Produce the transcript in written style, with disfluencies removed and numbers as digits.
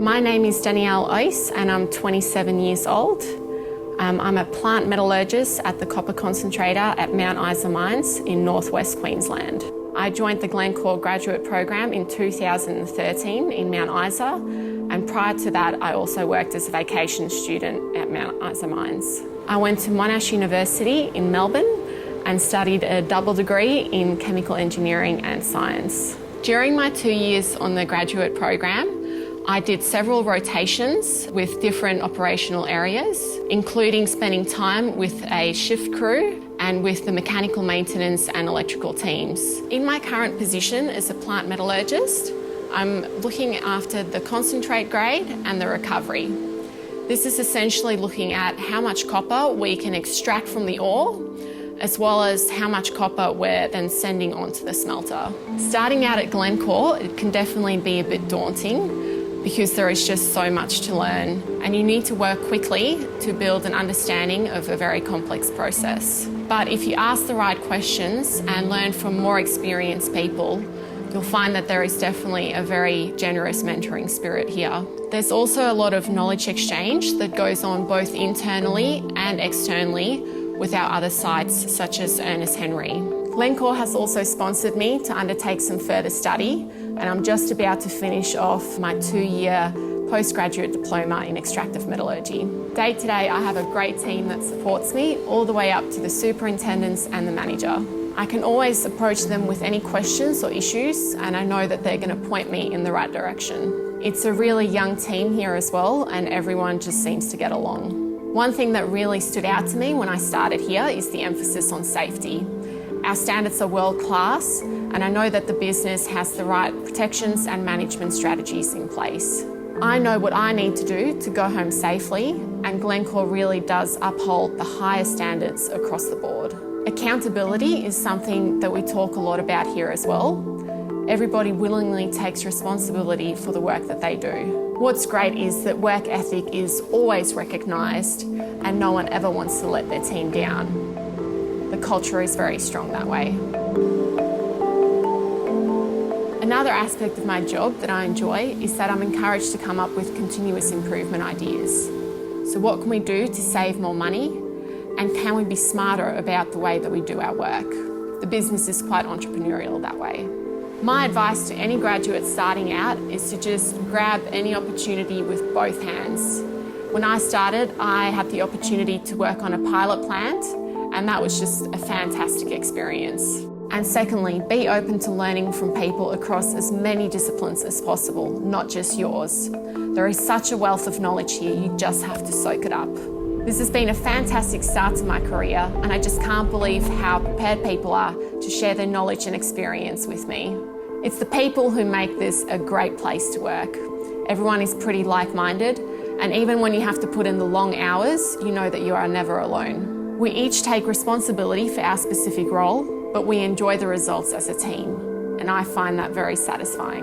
My name is Danielle and I'm 27 years old. I'm a plant metallurgist at the copper concentrator at Mount Isa Mines in northwest Queensland. I joined the Glencore graduate program in 2013 in Mount Isa, and prior to that I also worked as a vacation student at Mount Isa Mines. I went to Monash University in Melbourne and studied a double degree in chemical engineering and science. During my 2 years on the graduate program, I did several rotations with different operational areas, including spending time with a shift crew and with the mechanical maintenance and electrical teams. In my current position as a plant metallurgist, I'm looking after the concentrate grade and the recovery. This is essentially looking at how much copper we can extract from the ore, as well as how much copper we're then sending onto the smelter. Starting out at Glencore, it can definitely be a bit daunting because there is just so much to learn, and you need to work quickly to build an understanding of a very complex process. But if you ask the right questions and learn from more experienced people, you'll find that there is definitely a very generous mentoring spirit here. There's also a lot of knowledge exchange that goes on both internally and externally with our other sites, such as Ernest Henry. Glencore has also sponsored me to undertake some further study, and I'm just about to finish off my 2-year postgraduate diploma in extractive metallurgy. Day to day, I have a great team that supports me all the way up to the superintendents and the manager. I can always approach them with any questions or issues, and I know that they're going to point me in the right direction. It's a really young team here as well, and everyone just seems to get along. One thing that really stood out to me when I started here is the emphasis on safety. Our standards are world class, and I know that the business has the right protections and management strategies in place. I know what I need to do to go home safely, and Glencore really does uphold the highest standards across the board. Accountability is something that we talk a lot about here as well. Everybody willingly takes responsibility for the work that they do. What's great is that work ethic is always recognised, and no one ever wants to let their team down. The culture is very strong that way. Another aspect of my job that I enjoy is that I'm encouraged to come up with continuous improvement ideas. So what can we do to save more money? And can we be smarter about the way that we do our work? The business is quite entrepreneurial that way. My advice to any graduate starting out is to just grab any opportunity with both hands. When I started, I had the opportunity to work on a pilot plant, and that was just a fantastic experience. And secondly, be open to learning from people across as many disciplines as possible, not just yours. There is such a wealth of knowledge here, you just have to soak it up. This has been a fantastic start to my career, and I just can't believe how prepared people are to share their knowledge and experience with me. It's the people who make this a great place to work. Everyone is pretty like-minded, and even when you have to put in the long hours, you know that you are never alone. We each take responsibility for our specific role, but we enjoy the results as a team, and I find that very satisfying.